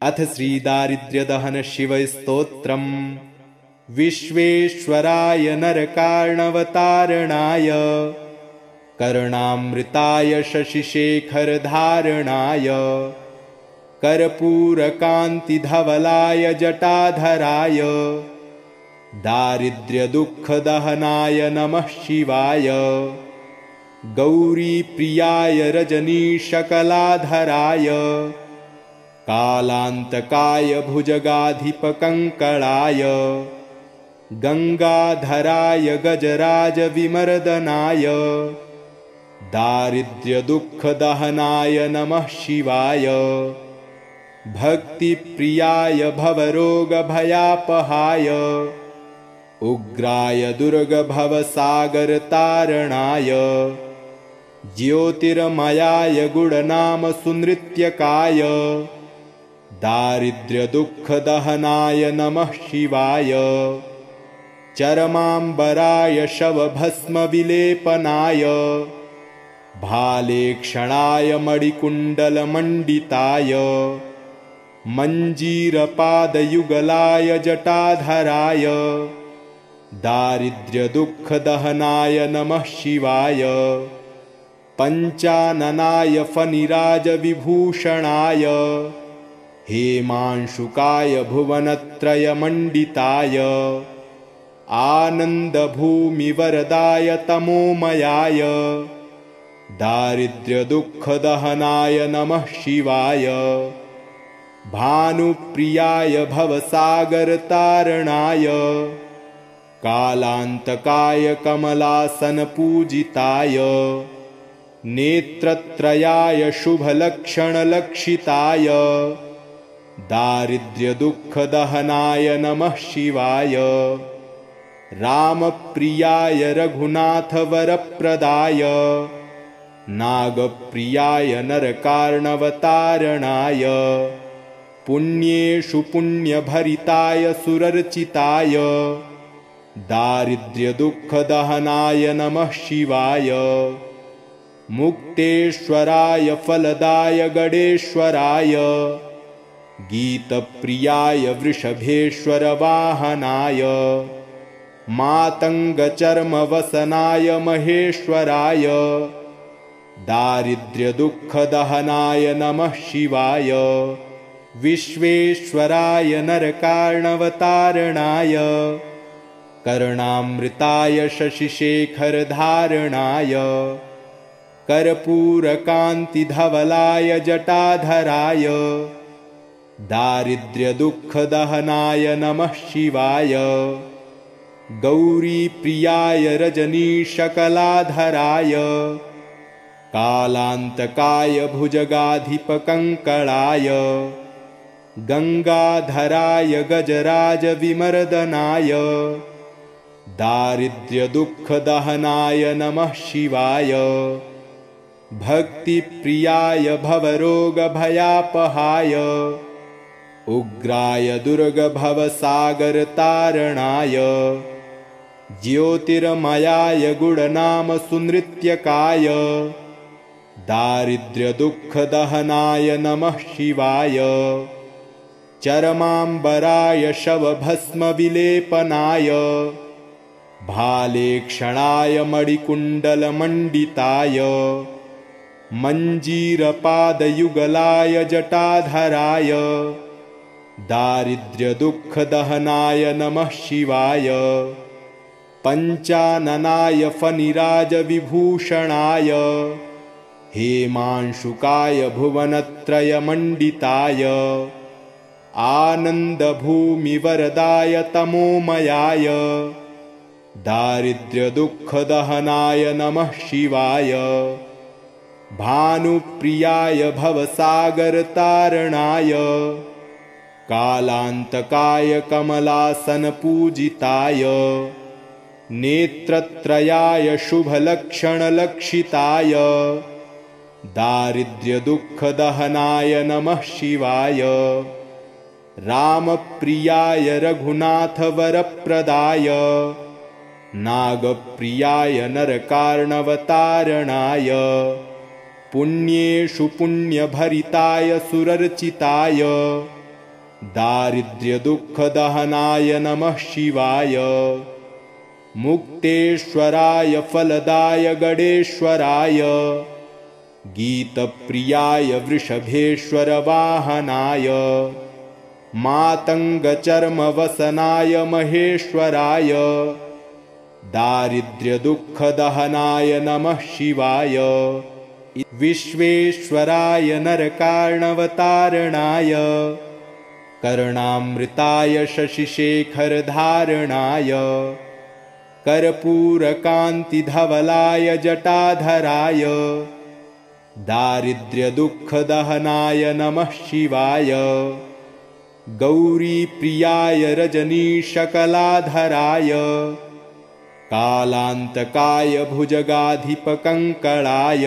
अथ श्रीदारिद्र्यदहन शिवस्तोत्रम्। विश्वेश्वराय नरकार्णवतारणाय कर्णामृताय शशिशेखरधारणाय कर्पूरकान्तिधवलाय जटाधराय दारिद्र्यदुःखदहनाय नमः शिवाय। गौरीप्रियाय रजनीशकलाधराय कालान्तकाय भुजगाधिपकङ्कणाय गङ्गाधराय गजराजविमर्दनाय दारिद्र्यदुःखदहनाय नमः शिवाय। भक्तिप्रियाय भवरोगभयापहाय उग्राय दुर्गभवसागरतारणाय ज्योतिर्मयाय गुणनामसुनृत्यकाय दारिद्र्यदुःखदहनाय नमः शिवाय। चरमाम्बराय शवभस्मविलेपनाय भालेक्षणाय मणिकुण्डलमण्डिताय मञ्जीरपादयुगलाय जटाधराय दारिद्र्यदुःखदहनाय नमः शिवाय। पञ्चाननाय फणिराजविभूषणाय हेमांशुकाय भुवनत्रयमण्डिताय आनन्दभूमिवरदाय तमोमयाय दारिद्र्यदुःखदहनाय नमः शिवाय। भानुप्रियाय भवसागरतारणाय कालान्तकाय कमलासनपूजिताय नेत्रत्रयाय शुभलक्षणलक्षिताय दारिद्र्यदुःखदहनाय नमः शिवाय। रामप्रियाय रघुनाथवरप्रदाय नागप्रियाय नरकार्णवतारणाय पुण्येषु पुण्यभरिताय सुरर्चिताय दारिद्र्यदुःखदहनाय नमः शिवाय। मुक्तेश्वराय फलदाय गणेश्वराय गीतप्रियाय वृषभेश्वरवाहनाय मातङ्गचर्मवसनाय महेश्वराय दारिद्र्यदुःखदहनाय नमः शिवाय। विश्वेश्वराय नरकार्णवतारणाय कर्णामृताय शशिशेखरधारणाय कर्पूरकान्तिधवलाय जटाधराय दारिद्र्यदुःखदहनाय नमः शिवाय। गौरीप्रियाय रजनीशकलाधराय कालान्तकाय भुजगाधिपकङ्कणाय गङ्गाधराय गजराजविमर्दनाय दारिद्र्यदुःखदहनाय नमः शिवाय। भक्तिप्रियाय भवरोगभयापहाय उग्राय दुर्गभवसागरतारणाय ज्योतिर्मयाय गुणनामसुनृत्यकाय दारिद्र्यदुःखदहनाय नमः शिवाय। चरमाम्बराय शवभस्मविलेपनाय भालेक्षणाय मणिकुण्डलमण्डिताय मञ्जीरपादयुगलाय जटाधराय दारिद्र्यदुःखदहनाय नमः शिवाय। पञ्चाननाय फणिराजविभूषणाय हेमांशुकाय भुवनत्रयमण्डिताय आनन्दभूमिवरदाय तमोमयाय दारिद्र्यदुःखदहनाय नमः शिवाय। भानुप्रियाय भवसागरतारणाय कालान्तकाय कमलासनपूजिताय नेत्रत्रयाय शुभलक्षणलक्षिताय दारिद्र्यदुःखदहनाय नमः शिवाय। रामप्रियाय रघुनाथवरप्रदाय नागप्रियाय नरकार्णवतारणाय पुण्येषु पुण्यभरिताय सुरर्चिताय दारिद्र्यदुःखदहनाय नमः शिवाय। मुक्तेश्वराय फलदाय गणेश्वराय। गीतप्रियाय वृषभेश्वर वाहनाय। मातङ्गचर्मवसनाय महेश्वराय। दारिद्र्यदुःखदहनाय नमः शिवाय। विश्वेश्वराय नरकार्णवतारणाय। कर्णामृताय शशिशेखरधारणाय। कर्पूरकान्तिधवलाय जटाधराय। दारिद्र्यदुःखदहनाय नमः शिवाय। गौरीप्रियाय रजनीशकलाधराय। कालान्तकाय भुजगाधिपकङ्कणाय।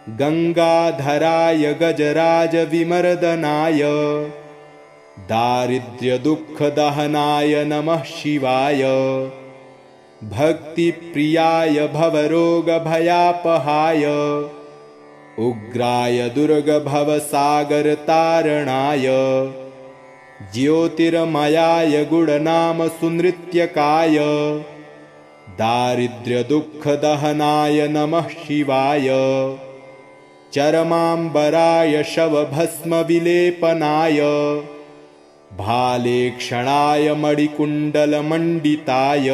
गङ्गाधराय गजराजविमर्दनाय। दारिद्र्यदुःखदहनाय नमः शिवाय। भक्तिप्रियाय भवरोगभयापहाय। उग्राय दुर्गभवसागरतारणाय। ज्योतिर्मयाय गुणनामसुनृत्यकाय। दारिद्र्यदुःखदहनाय नमः शिवाय। चरमाम्बराय शवभस्मविलेपनाय। भालेक्षणाय मणिकुण्डलमण्डिताय।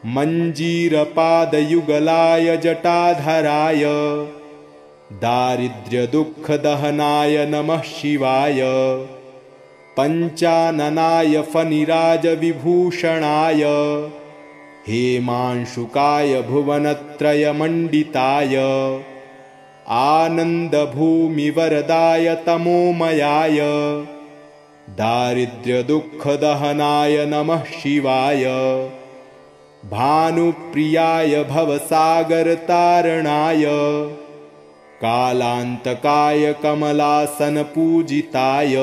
मञ्जीरपादयुगलाय जटाधराय। दारिद्र्यदुःखदहनाय नमः शिवाय। पञ्चाननाय फणिराजविभूषणाय। हेमांशुकाय भुवनत्रयमण्डिताय। आनन्दभूमिवरदाय तमोमयाय। दारिद्र्यदुःखदहनाय नमः शिवाय। भानुप्रियाय भवसागरतारणाय। कालान्तकाय कमलासनपूजिताय।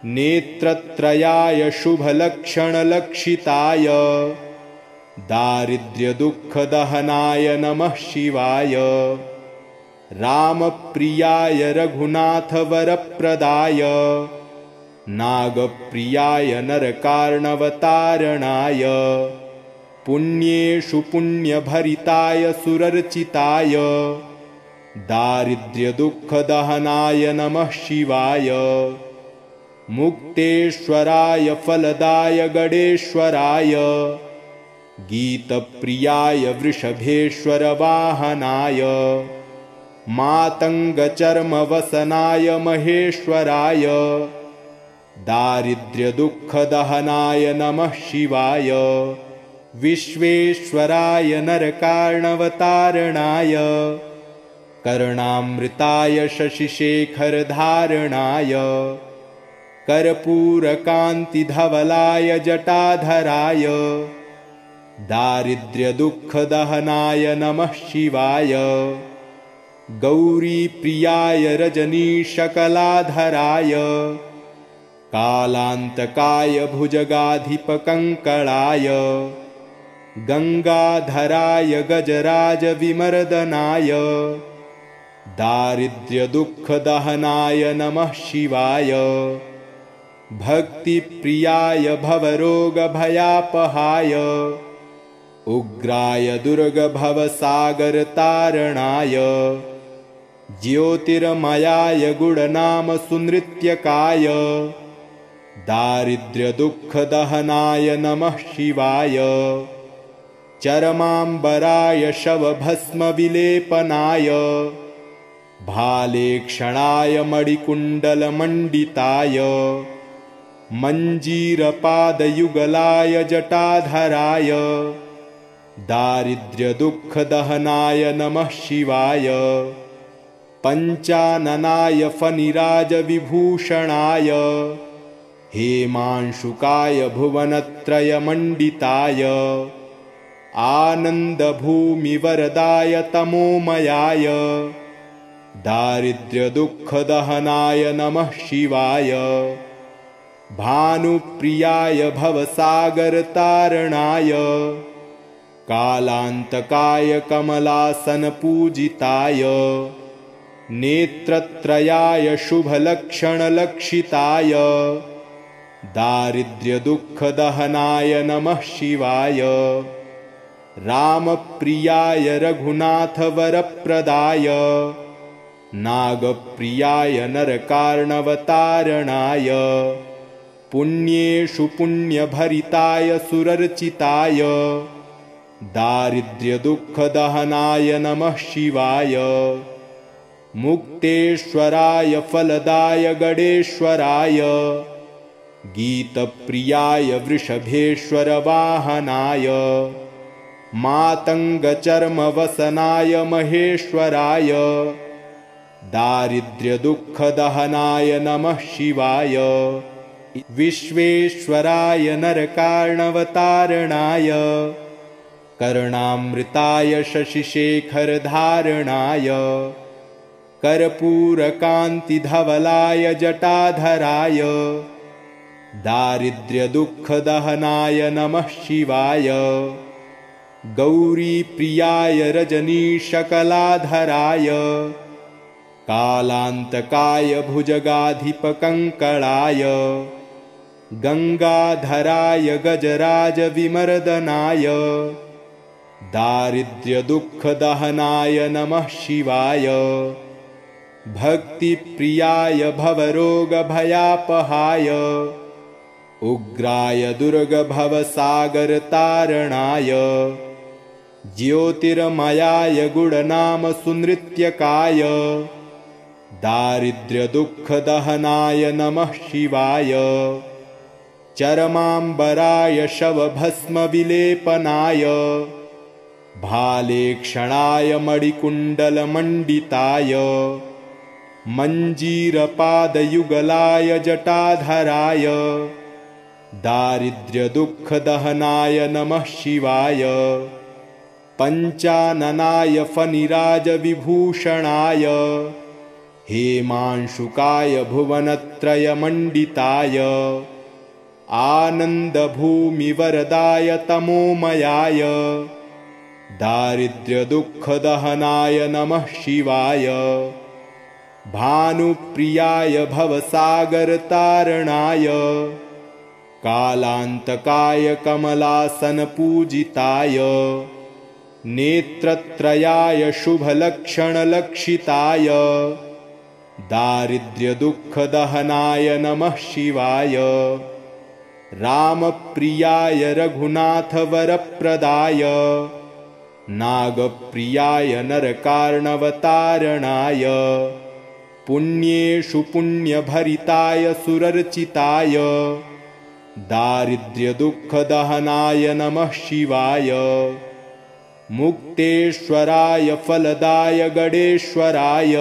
नेत्रत्रयाय शुभलक्षणलक्षिताय। दारिद्र्यदुःखदहनाय नमः शिवाय। रामप्रियाय रघुनाथवरप्रदाय। नागप्रियाय नरकार्णवतारणाय। पुण्येषु पुण्यभरिताय सुरर्चिताय। दारिद्र्यदुःखदहनाय नमः शिवाय। मुक्तेश्वराय फलदाय गणेश्वराय। गीतप्रियाय वृषभेश्वर वाहनाय। मातङ्गचर्मवसनाय महेश्वराय। दारिद्र्यदुःखदहनाय नमः शिवाय। विश्वेश्वराय नरकार्णवतारणाय। कर्णामृताय शशिशेखरधारणाय। कर्पूरकान्तिधवलाय जटाधराय। दारिद्र्यदुःखदहनाय नमः शिवाय। गौरीप्रियाय रजनीशकलाधराय। कालान्तकाय भुजगाधिपकङ्कणाय। गङ्गाधराय गजराजविमर्दनाय। दारिद्र्यदुःखदहनाय नमः शिवाय। भक्तिप्रियाय भवरोगभयापहाय। उग्राय दुर्गभवसागरतारणाय। ज्योतिर्मयाय गुणनामसुनृत्यकाय। दारिद्र्यदुःखदहनाय नमः शिवाय। चरमाम्बराय शवभस्मविलेपनाय। भालेक्षणाय मणिकुण्डलमण्डिताय। मञ्जीरपादयुगलाय जटाधराय। दारिद्र्यदुःखदहनाय नमः शिवाय। पञ्चाननाय फणिराजविभूषणाय। हेमांशुकाय भुवनत्रयमण्डिताय। आनन्दभूमिवरदाय तमोमयाय। दारिद्र्यदुःखदहनाय नमः शिवाय। भानुप्रियाय भवसागरतारणाय। कालान्तकाय कमलासनपूजिताय। नेत्रत्रयाय शुभलक्षणलक्षिताय दारिद्र्यदुःखदहनाय नमः शिवाय रामप्रियाय रघुनाथवरप्रदाय नागप्रियाय नरकार्णवतारणाय पुण्येषु पुण्यभरिताय सुरर्चिताय दारिद्र्यदुःखदहनाय नमः शिवाय मुक्तेश्वराय फलदाय गणेश्वराय गीतप्रियाय वृषभेश्वरवाहनाय मातङ्गचर्मवसनाय महेश्वराय दारिद्र्यदुःखदहनाय नमः शिवाय विश्वेश्वराय नरकार्णवतारणाय कर्णामृताय शशिशेखरधारणाय कर्पूरकान्तिधवलाय जटाधराय दारिद्र्यदुःखदहनाय नमः शिवाय गौरीप्रियाय रजनीशकलाधराय कालान्तकाय भुजगाधिपकङ्कणाय गङ्गाधराय गजराजविमर्दनाय दारिद्र्यदुःखदहनाय नमः शिवाय भक्तिप्रियाय भवरोगभयापहाय उग्राय दुर्गभवसागरतारणाय ज्योतिर्मयाय गुणनामसुनृत्यकाय दारिद्र्यदुःखदहनाय नमः शिवाय चरमाम्बराय शवभस्मविलेपनाय भालेक्षणाय मणिकुण्डलमण्डिताय मञ्जीरपादयुगलाय जटाधराय दारिद्र्यदुःखदहनाय नमः शिवाय पञ्चाननाय फणिराजविभूषणाय हेमांशुकाय भुवनत्रयमण्डिताय आनन्दभूमिवरदाय तमोमयाय दारिद्र्यदुःखदहनाय नमः शिवाय भानुप्रियाय भवसागरतारणाय कालान्तकाय कमलासनपूजिताय नेत्रत्रयाय शुभलक्षणलक्षिताय दारिद्र्यदुःखदहनाय नमः शिवाय रामप्रियाय रघुनाथवरप्रदाय नागप्रियाय नरकार्णवतारणाय पुण्येषु पुण्यभरिताय सुरर्चिताय दारिद्र्यदुःखदहनाय नमः शिवाय मुक्तेश्वराय फलदाय गणेश्वराय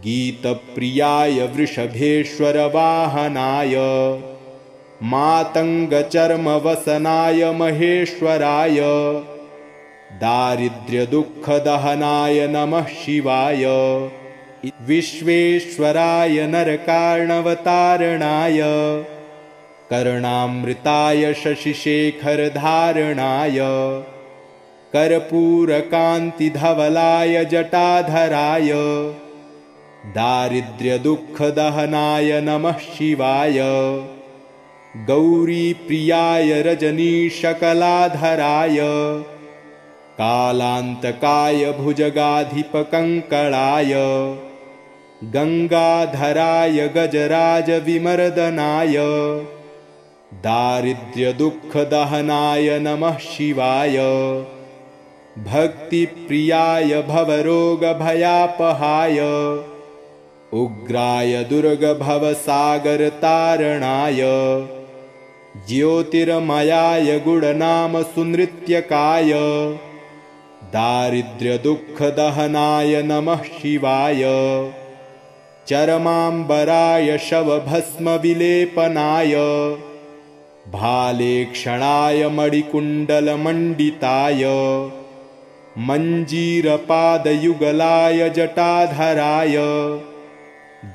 गीतप्रियाय वृषभेश्वरवाहनाय मातङ्गचर्मवसनाय महेश्वराय दारिद्र्यदुःखदहनाय नमः शिवाय विश्वेश्वराय नरकार्णवतारणाय कर्णामृताय शशिशेखरधारणाय कर्पूरकान्तिधवलाय जटाधराय दारिद्र्यदुःखदहनाय नमः शिवाय गौरीप्रियाय रजनीशकलाधराय कालान्तकाय भुजगाधिपकङ्कणाय गङ्गाधराय गजराजविमर्दनाय दारिद्र्यदुःखदहनाय नमः शिवाय भक्तिप्रियाय भवरोगभयापहाय उग्राय दुर्गभवसागरतारणाय ज्योतिर्मयाय गुणनामसुनृत्यकाय दारिद्र्यदुःखदहनाय नमः शिवाय चरमाम्बराय शवभस्मविलेपनाय भालेक्षणाय मणिकुण्डलमण्डिताय मञ्जीरपादयुगलाय जटाधराय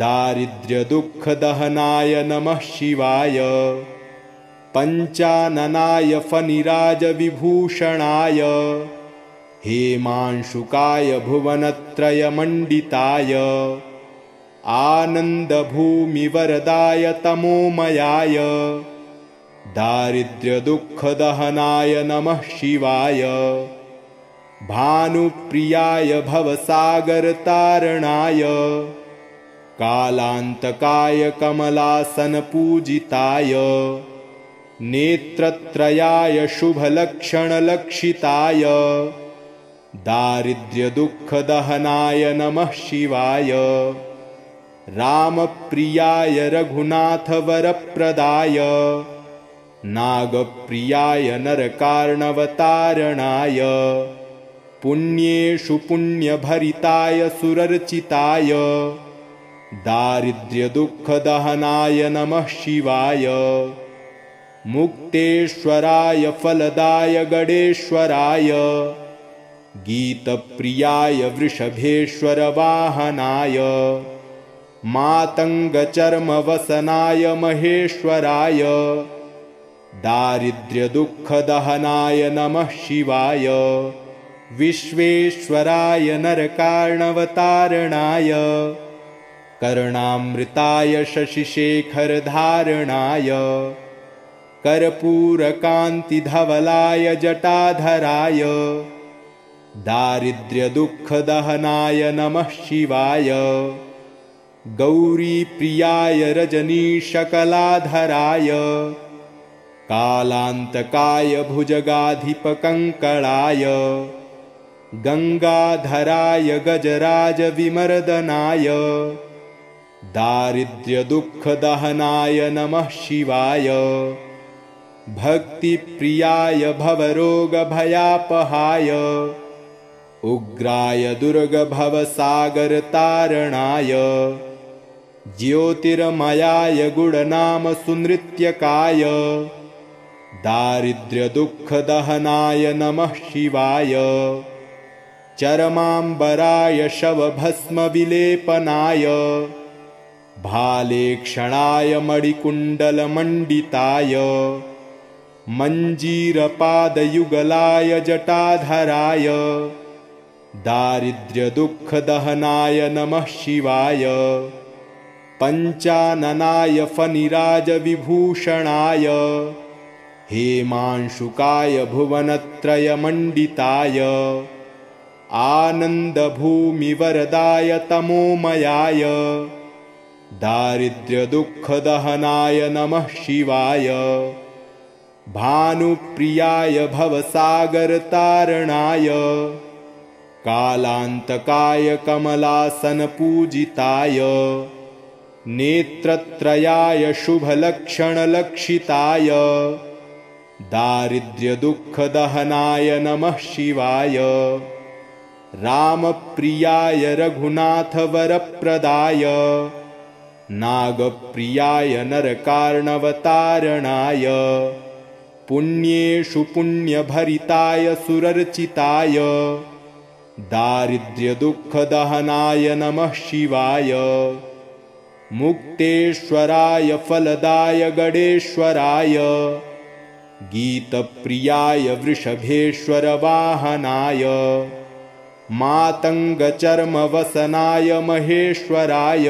दारिद्र्यदुःखदहनाय नमः शिवाय पञ्चाननाय फणिराजविभूषणाय हेमांशुकाय भुवनत्रयमण्डिताय आनन्दभूमिवरदाय तमोमयाय दारिद्र्यदुःखदहनाय नमः शिवाय भानुप्रियाय भवसागरतारणाय कालान्तकाय कमलासनपूजिताय नेत्रत्रयाय शुभलक्षणलक्षिताय दारिद्र्यदुःखदहनाय नमः शिवाय रामप्रियाय रघुनाथवरप्रदाय नागप्रियाय नरकार्णवतारणाय पुण्येषु पुण्यभरिताय सुरर्चिताय दारिद्र्यदुःखदहनाय नमः शिवाय मुक्तेश्वराय फलदाय गणेश्वराय गीतप्रियाय वृषभेश्वरवाहनाय मातङ्गचर्मवसनाय महेश्वराय दारिद्र्यदुःखदहनाय नमः शिवाय विश्वेश्वराय नरकार्णवतारणाय कर्णामृताय शशिशेखरधारणाय कर्पूरकान्तिधवलाय जटाधराय दारिद्र्यदुःखदहनाय नमः शिवाय गौरीप्रियाय रजनीशकलाधराय कालान्तकाय भुजगाधिपकङ्कणाय गङ्गाधराय गजराजविमर्दनाय दारिद्र्यदुःखदहनाय नमः शिवाय भक्तिप्रियाय भवरोगभयापहाय उग्राय दुर्गभवसागरतारणाय ज्योतिर्मयाय गुणनामसुनृत्यकाय दारिद्र्यदुःखदहनाय नमः शिवाय चरमाम्बराय शवभस्मविलेपनाय भालेक्षणाय मणिकुण्डलमण्डिताय मञ्जीरपादयुगलाय जटाधराय दारिद्र्यदुःखदहनाय नमः शिवाय पञ्चाननाय फणिराजविभूषणाय हेमांशुकाय भुवनत्रयमण्डिताय आनन्दभूमिवरदाय तमोमयाय दारिद्र्यदुःखदहनाय नमः शिवाय भानुप्रियाय भवसागरतारणाय कालान्तकाय कमलासनपूजिताय नेत्रत्रयाय शुभलक्षणलक्षिताय दारिद्र्यदुःखदहनाय नमः शिवाय रामप्रियाय रघुनाथवरप्रदाय नागप्रियाय नरकार्णवतारणाय पुण्येषु पुण्यभरिताय सुरर्चिताय दारिद्र्यदुःखदहनाय नमः शिवाय मुक्तेश्वराय फलदाय गणेश्वराय गीतप्रियाय वृषभेश्वरवाहनाय मातङ्गचर्मवसनाय महेश्वराय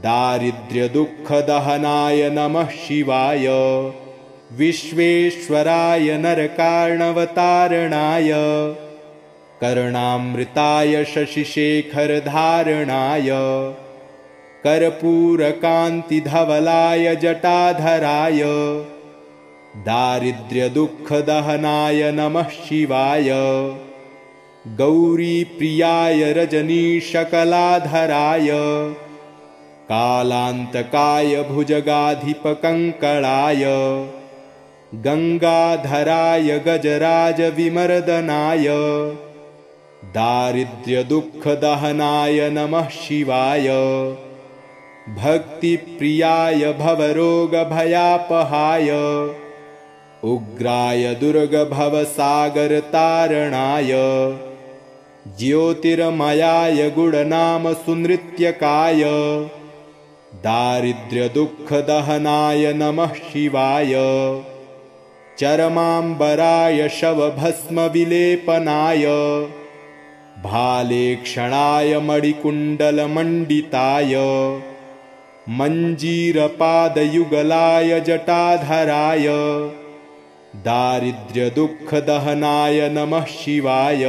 दारिद्र्यदुःखदहनाय नमः शिवाय विश्वेश्वराय नरकार्णवतारणाय कर्णामृताय शशिशेखरधारणाय कर्पूरकान्तिधवलाय जटाधराय दारिद्र्यदुःखदहनाय नमः शिवाय गौरीप्रियाय रजनीशकलाधराय कालान्तकाय भुजगाधिपकङ्कणाय गङ्गाधराय गजराजविमर्दनाय दारिद्र्यदुःखदहनाय नमः शिवाय भक्तिप्रियाय भवरोगभयापहाय उग्राय दुर्गभवसागरतारणाय ज्योतिर्मयाय गुणनामसुनृत्यकाय दारिद्र्यदुःखदहनाय नमः शिवाय चरमाम्बराय शवभस्मविलेपनाय भालेक्षणाय मणिकुण्डलमण्डिताय मञ्जीरपादयुगलाय जटाधराय दारिद्र्यदुःखदहनाय नमः शिवाय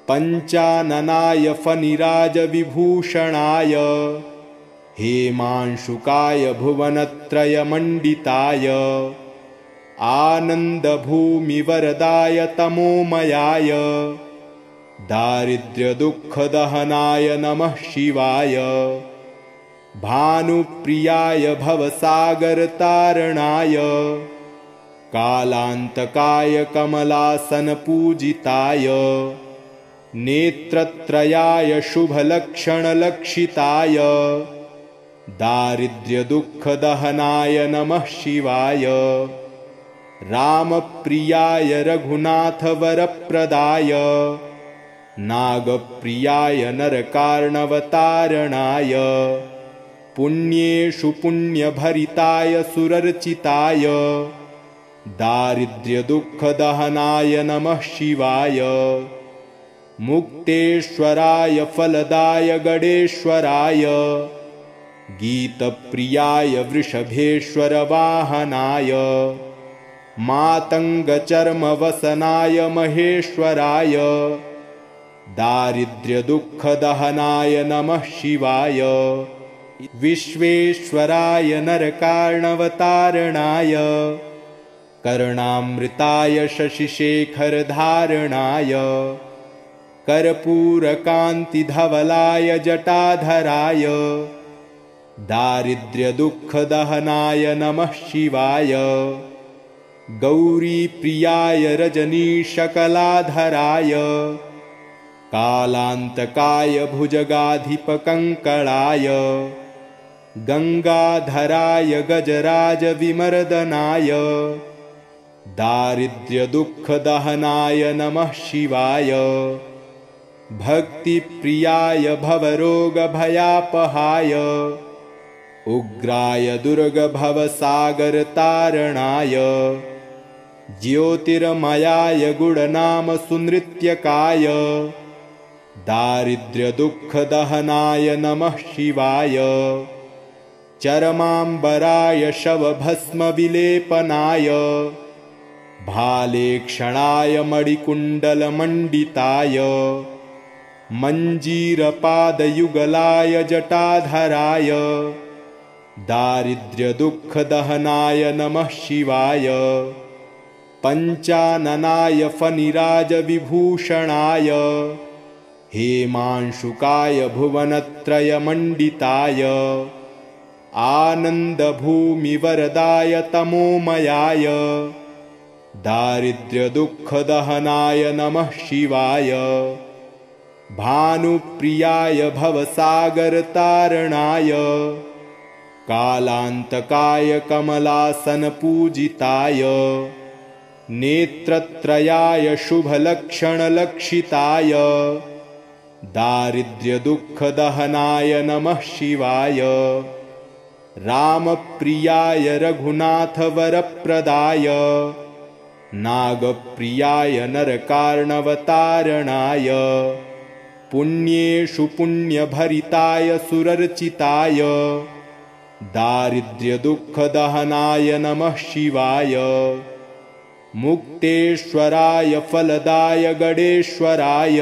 पञ्चाननाय फणिराजविभूषणाय हेमांशुकाय भुवनत्रयमण्डिताय आनन्दभूमिवरदाय तमोमयाय दारिद्र्यदुःखदहनाय नमः शिवाय भानुप्रियाय भवसागरतारणाय कालान्तकाय कमलासनपूजिताय नेत्रत्रयाय शुभलक्षणलक्षिताय दारिद्र्यदुःखदहनाय नमः शिवाय रामप्रियाय रघुनाथवरप्रदाय नागप्रियाय नरकार्णवतारणाय पुण्येषु पुण्यभरिताय सुरर्चिताय दारिद्र्यदुःखदहनाय नमः शिवाय मुक्तेश्वराय फलदाय गणेश्वराय गीतप्रियाय वृषभेश्वरवाहनाय मातङ्गचर्मवसनाय महेश्वराय दारिद्र्यदुःखदहनाय नमः शिवाय विश्वेश्वराय नरकार्णवतारणाय कर्णामृताय शशिशेखरधारणाय कर्पूरकान्तिधवलाय जटाधराय दारिद्र्यदुःखदहनाय नमः शिवाय गौरीप्रियाय रजनीशकलाधराय कालान्तकाय भुजगाधिपकङ्कणाय गङ्गाधराय गजराजविमर्दनाय दारिद्र्यदुःखदहनाय नमः शिवाय भक्तिप्रियाय भवरोगभयापहाय उग्राय दुर्गभवसागरतारणाय ज्योतिर्मयाय गुणनामसुनृत्यकाय दारिद्र्यदुःखदहनाय नमः शिवाय चरमाम्बराय शवभस्मविलेपनाय भालेक्षणाय मणिकुण्डलमण्डिताय मञ्जीरपादयुगलाय जटाधराय दारिद्र्यदुःखदहनाय नमः शिवाय पञ्चाननाय फणिराजविभूषणाय हेमांशुकाय भुवनत्रयमण्डिताय आनन्दभूमिवरदाय तमोमयाय दारिद्र्यदुःखदहनाय नमः शिवाय भानुप्रियाय भवसागरतारणाय कालान्तकाय कमलासनपूजिताय नेत्रत्रयाय शुभलक्षणलक्षिताय दारिद्र्यदुःखदहनाय नमः शिवाय रामप्रियाय रघुनाथवरप्रदाय नागप्रियाय नरकार्णवतारणाय पुण्येषु पुण्यभरिताय सुरर्चिताय दारिद्र्यदुःखदहनाय नमः शिवाय मुक्तेश्वराय फलदाय गणेश्वराय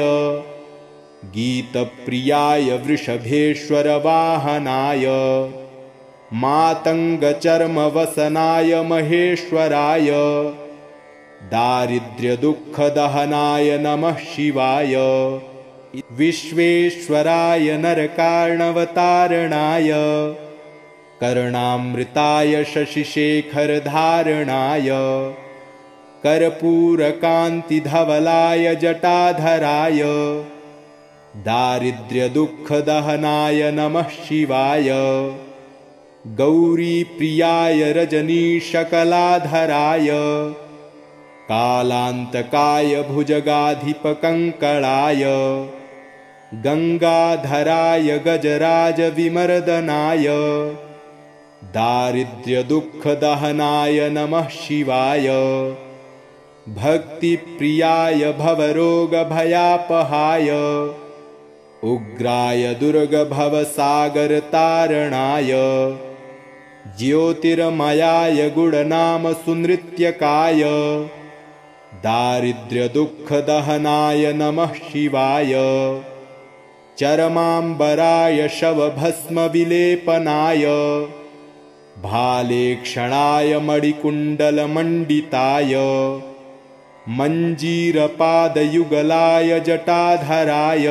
गीतप्रियाय वृषभेश्वरवाहनाय मातङ्गचर्मवसनाय महेश्वराय दारिद्र्यदुःखदहनाय नमः शिवाय विश्वेश्वराय नरकार्णवतारणाय कर्णामृताय शशिशेखरधारणाय कर्पूरकान्तिधवलाय जटाधराय दारिद्र्यदुःखदहनाय नमः शिवाय गौरीप्रियाय रजनीशकलाधराय कालान्तकाय भुजगाधिपकङ्कणाय गङ्गाधराय गजराजविमर्दनाय दारिद्र्यदुःखदहनाय नमः शिवाय। भक्तिप्रियाय भवरोगभयापहाय उग्राय दुर्गभवसागरतारणाय ज्योतिर्मयाय गुणनामसुनृत्यकाय दारिद्र्यदुःखदहनाय नमः शिवाय। चरमाम्बराय शवभस्मविलेपनाय भालेक्षणाय मणिकुण्डलमण्डिताय मञ्जीरपादयुगलाय जटाधराय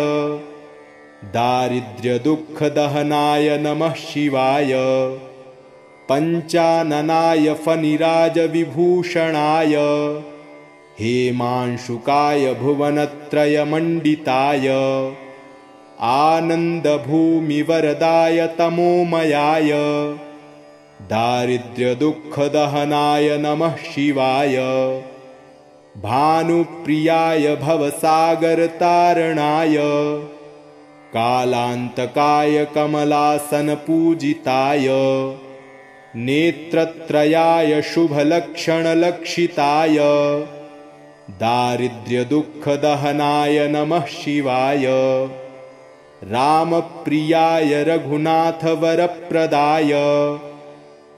दारिद्र्यदुःखदहनाय नमः शिवाय। पञ्चाननाय फणिराजविभूषणाय हेमांशुकाय भुवनत्रयमण्डिताय आनन्दभूमिवरदाय तमोमयाय दारिद्र्यदुःखदहनाय नमः शिवाय। भानुप्रियाय भवसागरतारणाय कालान्तकाय कमलासनपूजिताय नेत्रत्रयाय शुभलक्षणलक्षिताय दारिद्र्यदुःखदहनाय नमः शिवाय। रामप्रियाय रघुनाथवरप्रदाय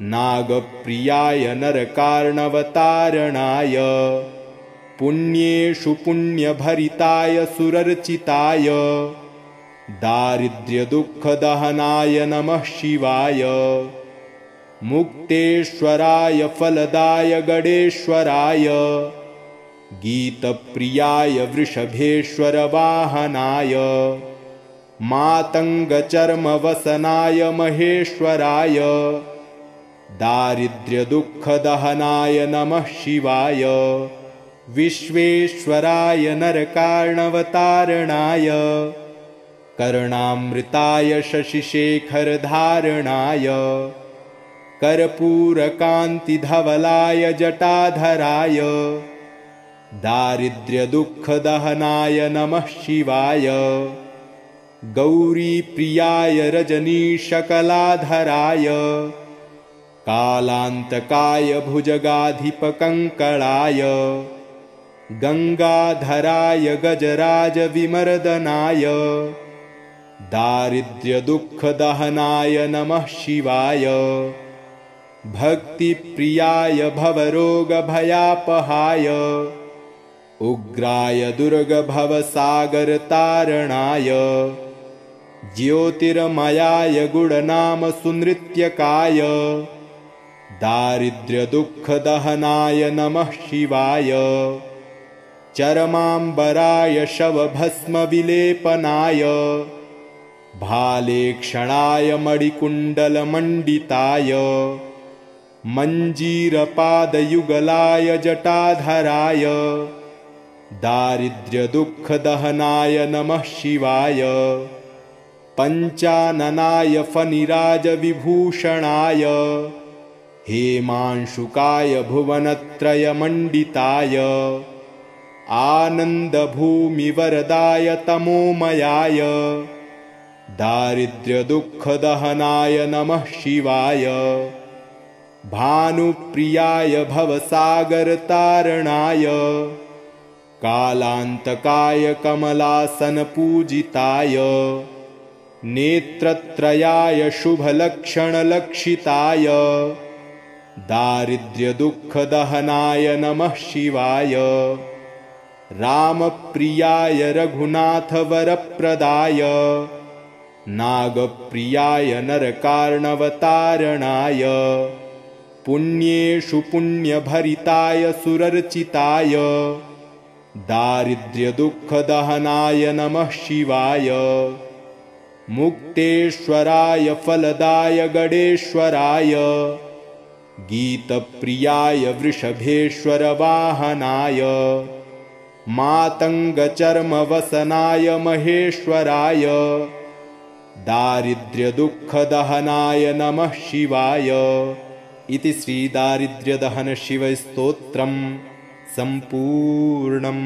नागप्रियाय नरकार्णवतारणाय पुण्येषु पुण्यभरिताय सुरर्चिताय दारिद्र्यदुःखदहनाय नमः शिवाय। मुक्तेश्वराय फलदाय गणेश्वराय गीतप्रियाय वृषभेश्वरवाहनाय मातङ्गचर्मवसनाय महेश्वराय दारिद्र्यदुःखदहनाय नमः शिवाय। विश्वेश्वराय नरकार्णवतारणाय कर्णामृताय शशिशेखरधारणाय कर्पूरकान्तिधवलाय जटाधराय दारिद्र्यदुःखदहनाय नमः शिवाय। गौरीप्रियाय रजनीशकलाधराय कालान्तकाय भुजगाधिपकङ्कणाय गङ्गाधराय गजराजविमर्दनाय दारिद्र्यदुःखदहनाय नमः शिवाय। भक्तिप्रियाय भवरोगभयापहाय उग्राय दुर्गभवसागरतारणाय ज्योतिर्मयाय गुणनामसुनृत्यकाय दारिद्र्यदुःखदहनाय नमः शिवाय। चरमाम्बराय शवभस्मविलेपनाय भालेक्षणाय मणिकुण्डलमण्डिताय मञ्जीरपादयुगलाय जटाधराय दारिद्र्यदुःखदहनाय नमः शिवाय। पञ्चाननाय फणिराजविभूषणाय हेमांशुकाय भुवनत्रयमण्डिताय आनन्दभूमिवरदाय तमोमयाय दारिद्र्यदुःखदहनाय नमः शिवाय। भानुप्रियाय भवसागरतारणाय कालान्तकाय कमलासनपूजिताय नेत्रत्रयाय शुभलक्षणलक्षिताय दारिद्र्यदुःखदहनाय नमः शिवाय। रामप्रियाय रघुनाथवरप्रदाय नागप्रियाय नरकार्णवतारणाय पुण्येषु पुण्यभरिताय सुरर्चिताय दारिद्र्यदुःखदहनाय नमः शिवाय। मुक्तेश्वराय फलदाय गणेश्वराय गीतप्रियाय वृषभेश्वरवाहनाय मातङ्गचर्मवसनाय महेश्वराय दारिद्र्यदुःखदहनाय नमः शिवाय। इति श्रीदारिद्र्यदहन शिवस्तोत्रम् सम्पूर्णम्।